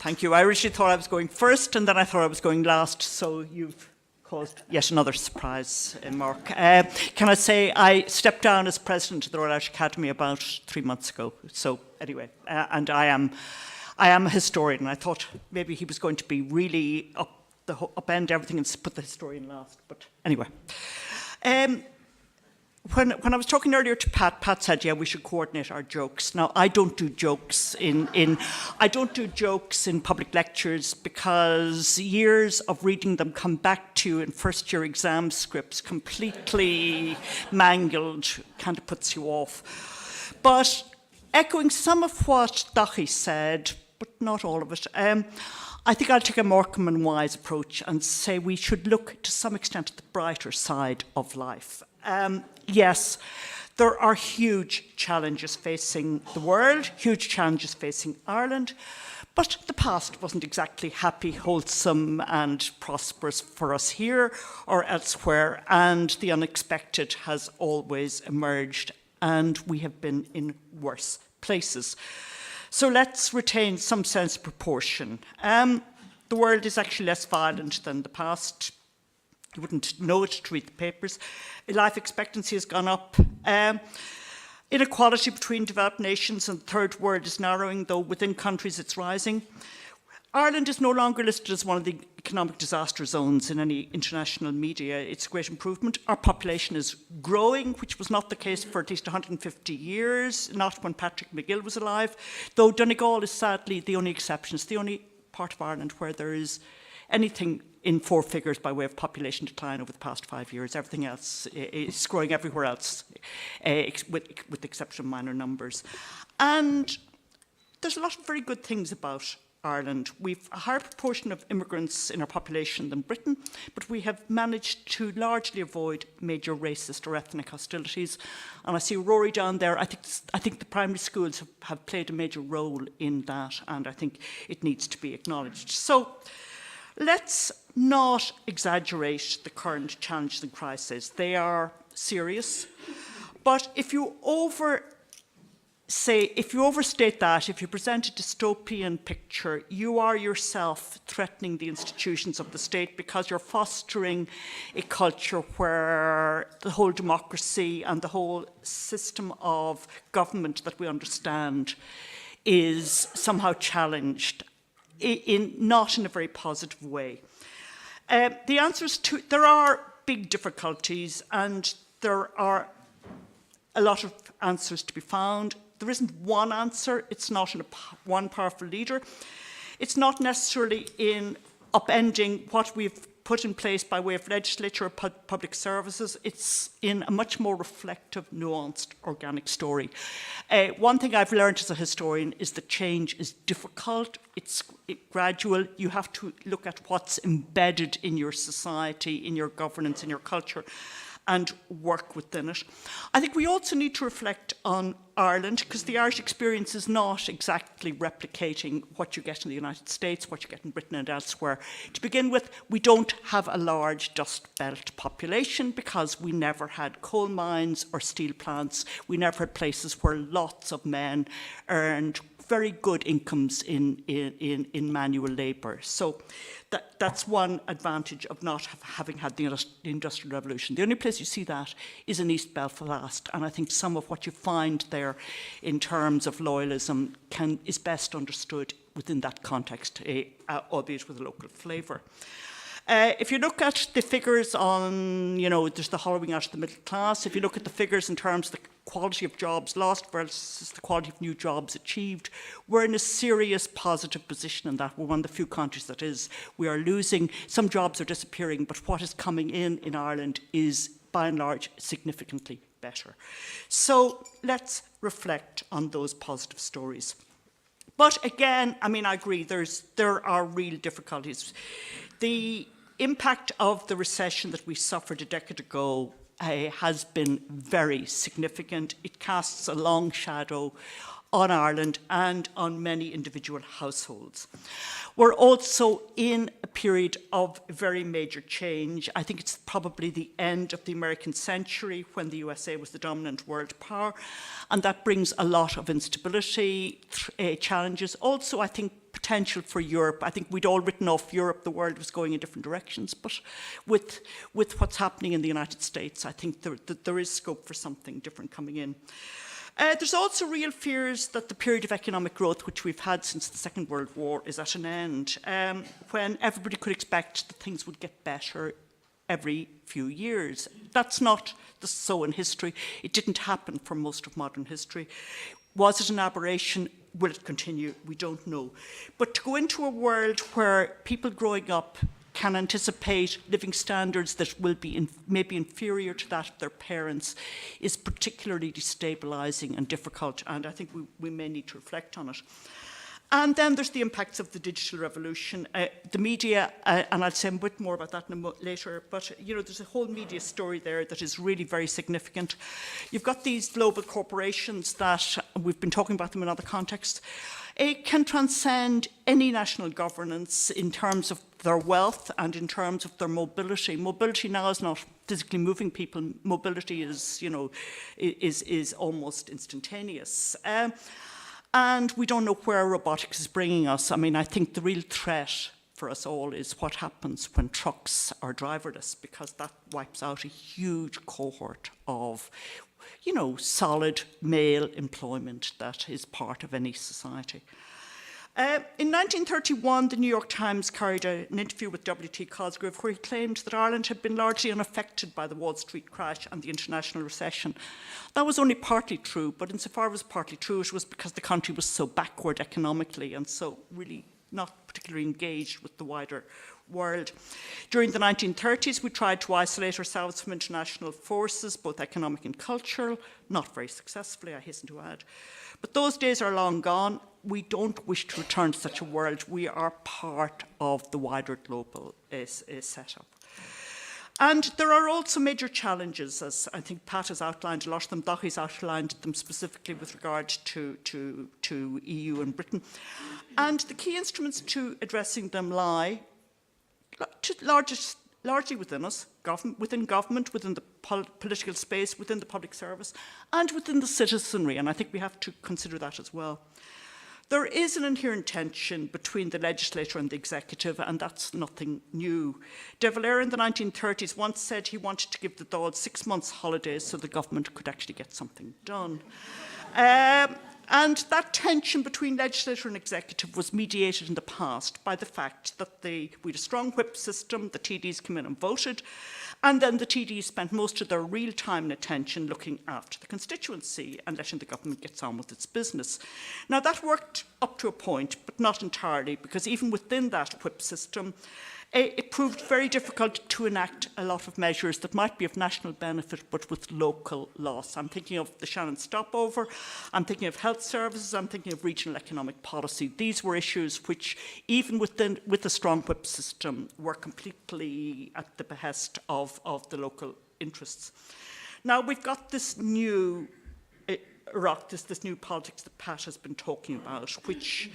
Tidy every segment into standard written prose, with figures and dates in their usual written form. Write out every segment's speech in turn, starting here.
Thank you. I originally thought I was going first, and then I thought I was going last, so you've caused yet another surprise, Mark. Can I say I stepped down as president of the Royal Irish Academy about 3 months ago. So anyway, and I am a historian. I thought maybe he was going to be really upend everything and put the historian last. But anyway. When I was talking earlier to Pat said, yeah, we should coordinate our jokes. Now, I don't do jokes in public lectures because years of reading them come back to you in first-year exam scripts, completely mangled, kind of puts you off. But echoing some of what Daly said, but not all of it, I think I'll take a Morecambe and Wise approach and say we should look to some extent at the brighter side of life. Yes, there are huge challenges facing the world, huge challenges facing Ireland, but the past wasn't exactly happy, wholesome and prosperous for us here or elsewhere, and the unexpected has always emerged, and we have been in worse places. So let's retain some sense of proportion. The world is actually less violent than the past. You wouldn't know it to read the papers. Life expectancy has gone up. Inequality between developed nations and the third world is narrowing, though within countries it's rising. Ireland is no longer listed as one of the economic disaster zones in any international media. It's a great improvement. Our population is growing, which was not the case for at least 150 years, not when Patrick MacGill was alive, though Donegal is sadly the only exception. It's the only part of Ireland where there is anything in 4 figures by way of population decline over the past 5 years. Everything else is growing everywhere else, with the exception of minor numbers. And there's a lot of very good things about Ireland. We've a higher proportion of immigrants in our population than Britain, but we have managed to largely avoid major racist or ethnic hostilities. And I see Rory down there. I think the primary schools have played a major role in that, and I think it needs to be acknowledged. So let's not exaggerate the current challenges and crises. They are serious. But if you overstate that, if you present a dystopian picture, you are yourself threatening the institutions of the state because you're fostering a culture where the whole democracy and the whole system of government that we understand is somehow challenged, not in a very positive way. The answer is there are big difficulties and there are a lot of answers to be found. There isn't one answer. It's not in one powerful leader. It's not necessarily in upending what we've put in place by way of legislature or public services. It's in a much more reflective, nuanced, organic story. One thing I've learned as a historian is that change is difficult. It's gradual. You have to look at what's embedded in your society, in your governance, in your culture, and work within it. I think we also need to reflect on Ireland, because the Irish experience is not exactly replicating what you get in the United States, what you get in Britain and elsewhere. To begin with, we don't have a large Dust Belt population because we never had coal mines or steel plants. We never had places where lots of men earned very good incomes in manual labour. So that's one advantage of not having had the Industrial Revolution. The only place you see that is in East Belfast, and I think some of what you find there in terms of loyalism is best understood within that context, albeit with a local flavour. If you look at the figures on, there's the hollowing out of the middle class. If you look at the figures in terms of the quality of jobs lost versus the quality of new jobs achieved, we're in a serious positive position in that. We're one of the few countries that is. We are losing, some jobs are disappearing, but what is coming in Ireland is, by and large, significantly better. So let's reflect on those positive stories. But again, I agree, there are real difficulties. The impact of the recession that we suffered a decade ago has been very significant. It casts a long shadow on Ireland and on many individual households. We're also in a period of very major change. I think it's probably the end of the American century when the USA was the dominant world power, and that brings a lot of instability, challenges. Also, I think potential for Europe. I think we'd all written off Europe, the world was going in different directions, but with what's happening in the United States, I think there is scope for something different coming in. There's also real fears that the period of economic growth which we've had since the Second World War is at an end, when everybody could expect that things would get better every few years. That's not so in history. It didn't happen for most of modern history. Was it an aberration? Will it continue? We don't know. But to go into a world where people growing up can anticipate living standards that will be maybe inferior to that of their parents is particularly destabilising and difficult, and I think we may need to reflect on it. And then there's the impacts of the digital revolution. The media, and I'll say a bit more about that later, but there's a whole media story there that is really very significant. You've got these global corporations that, we've been talking about them in other contexts, can transcend any national governance in terms of their wealth and in terms of their mobility. Mobility now is not physically moving people. Mobility is, is almost instantaneous. And we don't know where robotics is bringing us. I mean, I think the real threat for us all is what happens when trucks are driverless, because that wipes out a huge cohort of, solid male employment that is part of any society. In 1931, the New York Times carried an interview with W.T. Cosgrove where he claimed that Ireland had been largely unaffected by the Wall Street crash and the international recession. That was only partly true, but insofar as it was partly true, it was because the country was so backward economically and so really not particularly engaged with the wider world. During the 1930s, we tried to isolate ourselves from international forces, both economic and cultural, not very successfully, I hasten to add. But those days are long gone. We don't wish to return to such a world. We are part of the wider global setup. And there are also major challenges, as I think Pat has outlined a lot of them. Daly's outlined them specifically with regard to EU and Britain. And the key instruments to addressing them lie largely within us, within government, within the political space, within the public service, and within the citizenry. And I think we have to consider that as well. There is an inherent tension between the legislature and the executive, and that's nothing new. De Valera in the 1930s once said he wanted to give the Dáil 6 months' holidays so the government could actually get something done. And that tension between legislature and executive was mediated in the past by the fact that we had a strong whip system, the TDs came in and voted, and then the TDs spent most of their real time and attention looking after the constituency and letting the government get on with its business. Now that worked up to a point, but not entirely, because even within that whip system, it proved very difficult to enact a lot of measures that might be of national benefit but with local loss. I'm thinking of the Shannon stopover, I'm thinking of health services, I'm thinking of regional economic policy. These were issues which, even with a strong whip system, were completely at the behest of the local interests. Now we've got this new this new politics that Pat has been talking about, which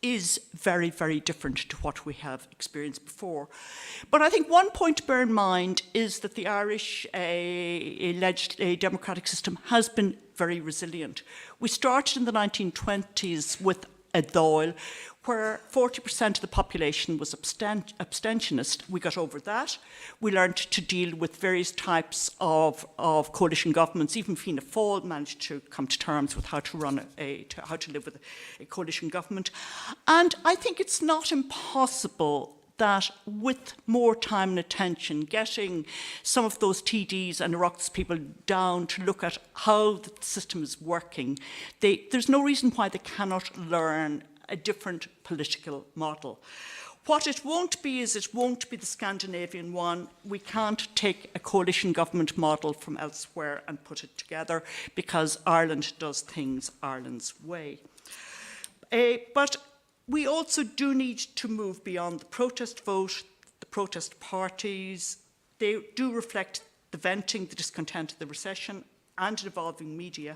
is very, very different to what we have experienced before. But I think one point to bear in mind is that the Irish democratic system has been very resilient. We started in the 1920s with a Dáil where 40% of the population was abstentionist. We got over that. We learned to deal with various types of coalition governments. Even Fianna Fáil managed to come to terms with how to live with a coalition government. And I think it's not impossible that with more time and attention, getting some of those TDs and Oireachtas people down to look at how the system is working, there's no reason why they cannot learn a different political model. What it won't be is it won't be the Scandinavian one. We can't take a coalition government model from elsewhere and put it together because Ireland does things Ireland's way. But we also do need to move beyond the protest vote, the protest parties. They do reflect the venting, the discontent of the recession and an evolving media.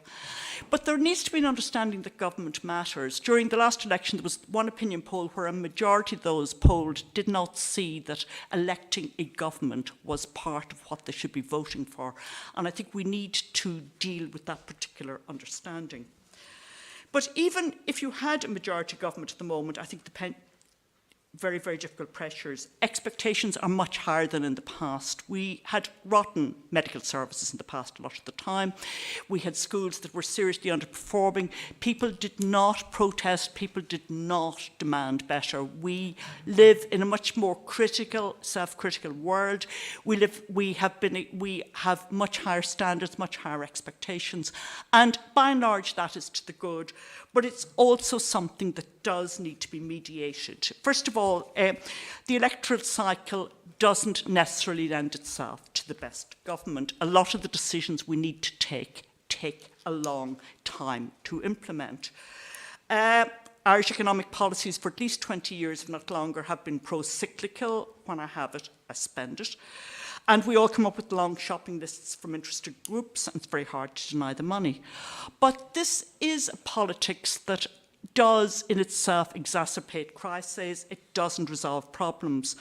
But there needs to be an understanding that government matters. During the last election, there was one opinion poll where a majority of those polled did not see that electing a government was part of what they should be voting for. And I think we need to deal with that particular understanding. But even if you had a majority government at the moment, I think very, very difficult pressures. Expectations are much higher than in the past. We had rotten medical services in the past a lot of the time. We had schools that were seriously underperforming. People did not protest. People did not demand better. We live in a much more critical, self-critical world. We have much higher standards, much higher expectations. And by and large, that is to the good. But it's also something that does need to be mediated. First of all, the electoral cycle doesn't necessarily lend itself to the best government. A lot of the decisions we need to take a long time to implement. Irish economic policies for at least 20 years, if not longer, have been pro-cyclical. When I have it, I spend it. And we all come up with long shopping lists from interested groups, and it's very hard to deny the money. But this is a politics that does in itself exacerbate crises. It doesn't resolve problems.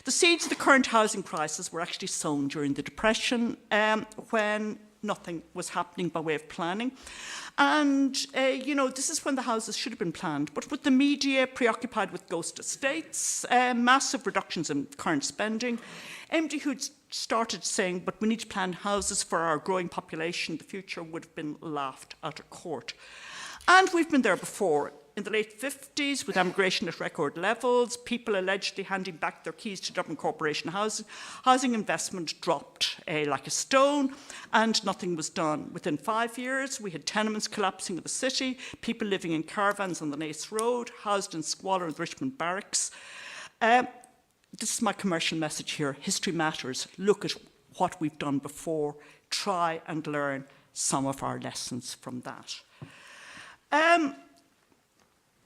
The seeds of the current housing crisis were actually sown during the Depression, when nothing was happening by way of planning. And, this is when the houses should have been planned. But with the media preoccupied with ghost estates, massive reductions in current spending, anybody who'd started saying, but we need to plan houses for our growing population, the future would have been laughed out of court. And we've been there before. In the late 50s, with emigration at record levels, people allegedly handing back their keys to Dublin Corporation housing investment dropped like a stone, and nothing was done. Within 5 years, we had tenements collapsing in the city, people living in caravans on the Naas Road, housed in squalor in the Richmond barracks. This is my commercial message here. History matters. Look at what we've done before. Try and learn some of our lessons from that.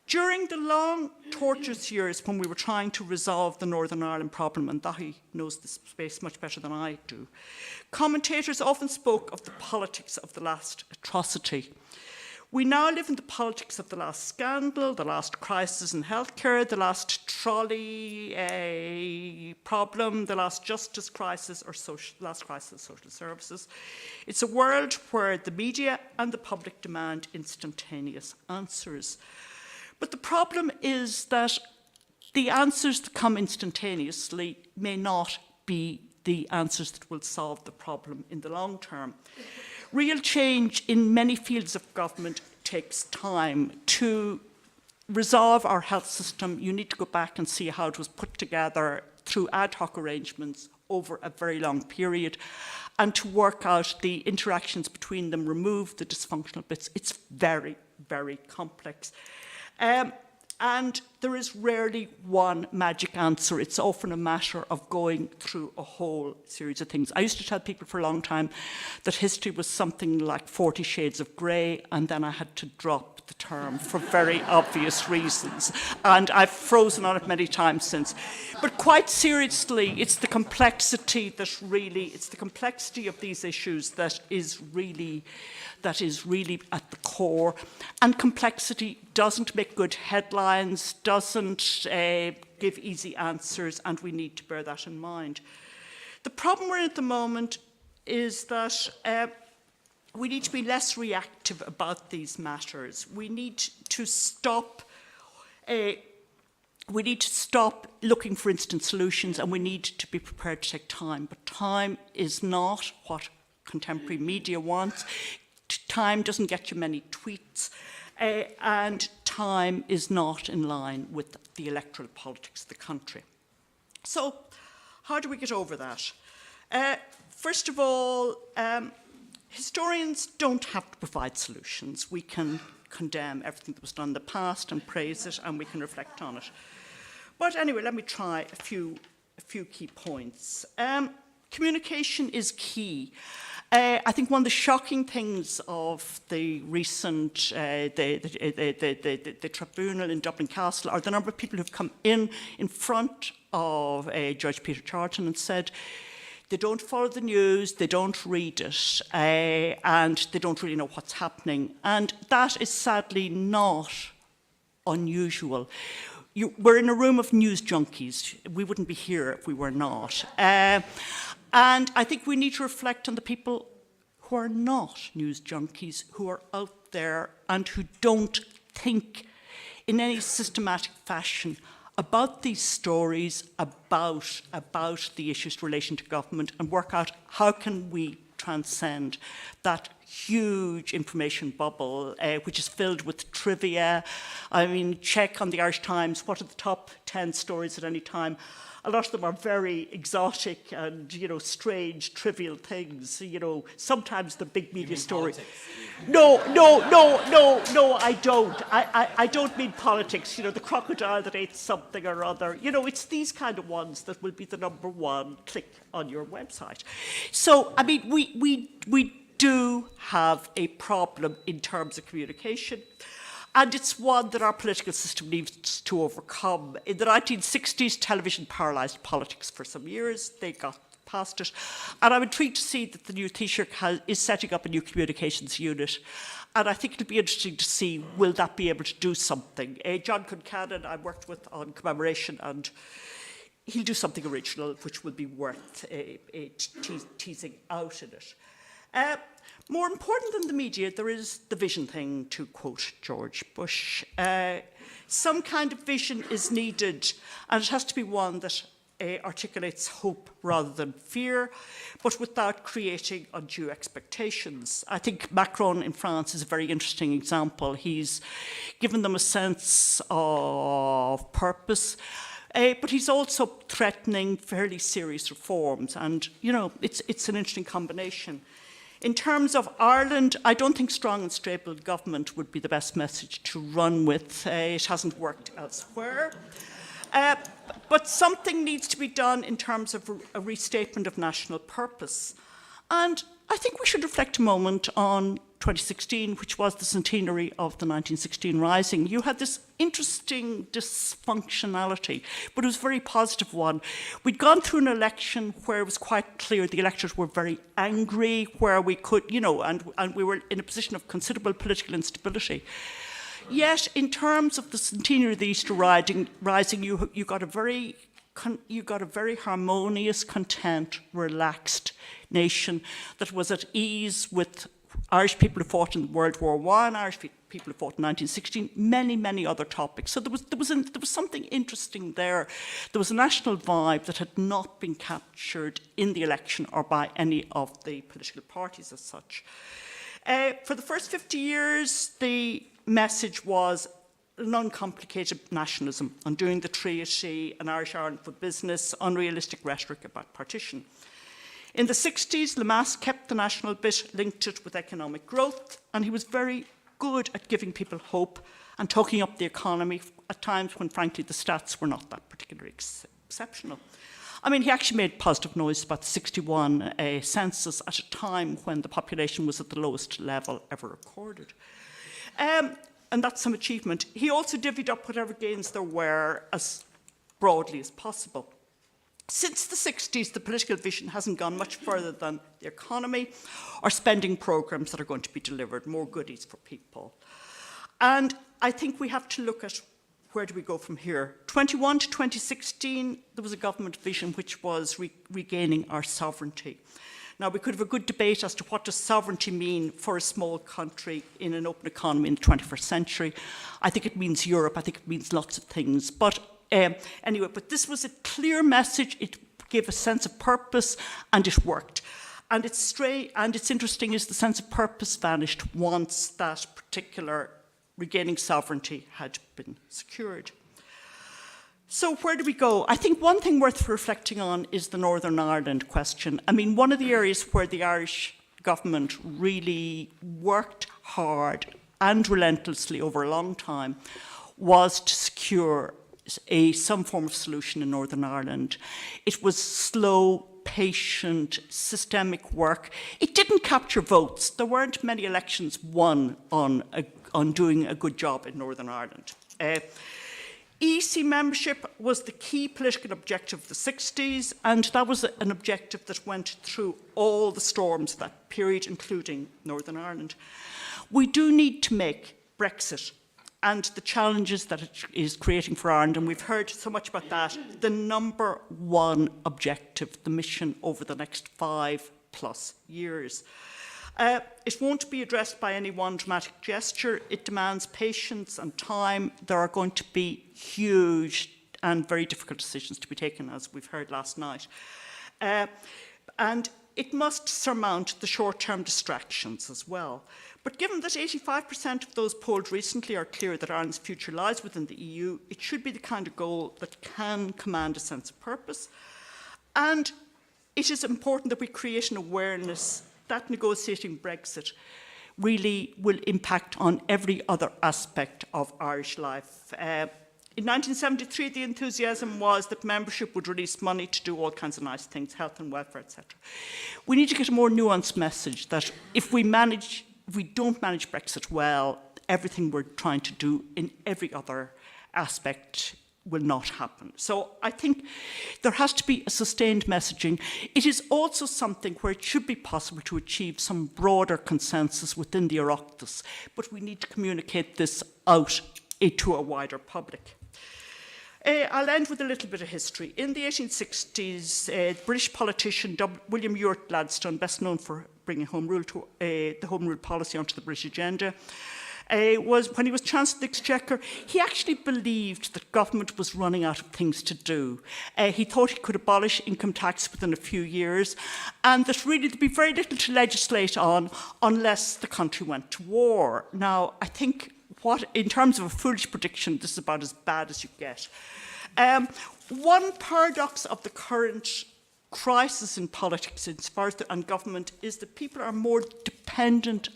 During the long, tortuous years when we were trying to resolve the Northern Ireland problem, and Daly knows this space much better than I do, commentators often spoke of the politics of the last atrocity. We now live in the politics of the last scandal, the last crisis in healthcare, the last trolley problem, the last justice crisis, or last crisis of social services. It's a world where the media and the public demand instantaneous answers. But the problem is that the answers that come instantaneously may not be the answers that will solve the problem in the long term. Real change in many fields of government takes time. To resolve our health system, you need to go back and see how it was put together through ad hoc arrangements over a very long period, and to work out the interactions between them, remove the dysfunctional bits. It's very, very complex. And there is rarely one magic answer. It's often a matter of going through a whole series of things. I used to tell people for a long time that history was something like 40 Shades of Grey, and then I had to drop the term for very obvious reasons. And I've frozen on it many times since. But quite seriously, it's the complexity of these issues that is really at the core. And complexity doesn't make good headlines, doesn't give easy answers, and we need to bear that in mind. The problem we're in at the moment is that we need to be less reactive about these matters. We need to stop looking for instant solutions, and we need to be prepared to take time. But time is not what contemporary media wants. Time doesn't get you many tweets, and time is not in line with the electoral politics of the country. So, how do we get over that? First of all, historians don't have to provide solutions. We can condemn everything that was done in the past and praise it, and we can reflect on it. But anyway, let me try a few key points. Communication is key. I think one of the shocking things of the recent the tribunal in Dublin Castle are the number of people who've come in front of Judge Peter Charlton and said they don't follow the news, they don't read it, and they don't really know what's happening. And that is sadly not unusual. We're in a room of news junkies. We wouldn't be here if we were not. And I think we need to reflect on the people who are not news junkies, who are out there and who don't think in any systematic fashion about these stories, about the issues in relation to government, and work out how can we transcend that huge information bubble, which is filled with trivia. I mean, check on the Irish Times, what are the top 10 stories at any time? A lot of them are very exotic and, you know, strange, trivial things. You know, sometimes the big media story. No, I don't. I don't mean politics. You know, the crocodile that ate something or other. You know, it's these kind of ones that will be the #1 click on your website. So, I mean, we do have a problem in terms of communication. And it's one that our political system needs to overcome. In the 1960s, television paralysed politics for some years. They got past it. And I'm intrigued to see that the new Taoiseach is setting up a new communications unit. And I think it'll be interesting to see, will that be able to do something? John Concannon, I worked with on commemoration, and he'll do something original, which will be worth teasing out in it. More important than the media, there is the vision thing, to quote George Bush. Some kind of vision is needed, and it has to be one that articulates hope rather than fear, but without creating undue expectations. I think Macron in France is a very interesting example. He's given them a sense of purpose, but he's also threatening fairly serious reforms, and, you know, it's an interesting combination. In terms of Ireland, I don't think strong and stable government would be the best message to run with. It hasn't worked elsewhere. But something needs to be done in terms of a restatement of national purpose. And I think we should reflect a moment on 2016, which was the centenary of the 1916 Rising. You had this interesting dysfunctionality, but it was a very positive one. We'd gone through an election where it was quite clear the electors were very angry, where we could, you know, and we were in a position of considerable political instability. Yet, in terms of the centenary of the Easter Rising, you got a very harmonious, content, relaxed nation that was at ease with Irish people who fought in World War I, Irish people who fought in 1916, many other topics. So there was something interesting there. There was a national vibe that had not been captured in the election or by any of the political parties as such. For the first 50 years, the message was an uncomplicated nationalism, undoing the treaty, an Irish Ireland for business, unrealistic rhetoric about partition. In the 60s, Lemass kept the national bit, linked it with economic growth, and he was very good at giving people hope and talking up the economy at times when, frankly, the stats were not that particularly exceptional. I mean, he actually made positive noise about the 61 census at a time when the population was at the lowest level ever recorded. And that's some achievement. He also divvied up whatever gains there were as broadly as possible. Since the 60s, the political vision hasn't gone much further than the economy or spending programs that are going to be delivered, more goodies for people. And I think we have to look at where do we go from here. 21 to 2016, there was a government vision which was regaining our sovereignty. Now, we could have a good debate as to what does sovereignty mean for a small country in an open economy in the 21st century. I think it means Europe. I think it means lots of things. But anyway, but this was a clear message. It gave a sense of purpose, and it worked. And it's interesting is the sense of purpose vanished once that particular regaining sovereignty had been secured. So where do we go? I think one thing worth reflecting on is the Northern Ireland question. I mean, one of the areas where the Irish government really worked hard and relentlessly over a long time was to secure some form of solution in Northern Ireland. It was slow, patient, systemic work. It didn't capture votes. There weren't many elections won on doing a good job in Northern Ireland. EC membership was the key political objective of the 60s, and that was an objective that went through all the storms of that period, including Northern Ireland. We do need to make Brexit and the challenges that it is creating for Ireland, and we've heard so much about that, the #1 objective, the mission over the next 5+ years. It won't be addressed by any one dramatic gesture. It demands patience and time. There are going to be huge and very difficult decisions to be taken, as we've heard last night. And it must surmount the short-term distractions as well. But given that 85% of those polled recently are clear that Ireland's future lies within the EU, it should be the kind of goal that can command a sense of purpose. And it is important that we create an awareness that negotiating Brexit really will impact on every other aspect of Irish life. In 1973, the enthusiasm was that membership would release money to do all kinds of nice things, health and welfare, etc. We need to get a more nuanced message that if we don't manage Brexit well, everything we're trying to do in every other aspect will not happen. So I think there has to be a sustained messaging. It is also something where it should be possible to achieve some broader consensus within the Oireachtas, but we need to communicate this out to a wider public. I'll end with a little bit of history. In the 1860s, British politician William Ewart Gladstone, best known for bringing home rule to, the Home Rule policy onto the British agenda, when he was Chancellor of the Exchequer, he actually believed that government was running out of things to do. He thought he could abolish income tax within a few years, and that really there'd be very little to legislate on unless the country went to war. Now, I think in terms of a foolish prediction, this is about as bad as you get. One paradox of the current crisis in politics and government is that people are more dependent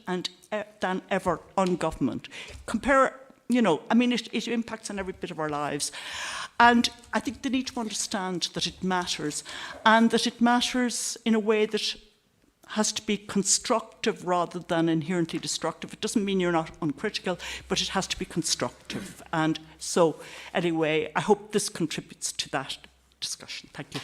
than ever on government. It impacts on every bit of our lives. And I think they need to understand that it matters, and that it matters in a way that has to be constructive rather than inherently destructive. It doesn't mean you're not uncritical, but it has to be constructive. And so, anyway, I hope this contributes to that discussion. Thank you.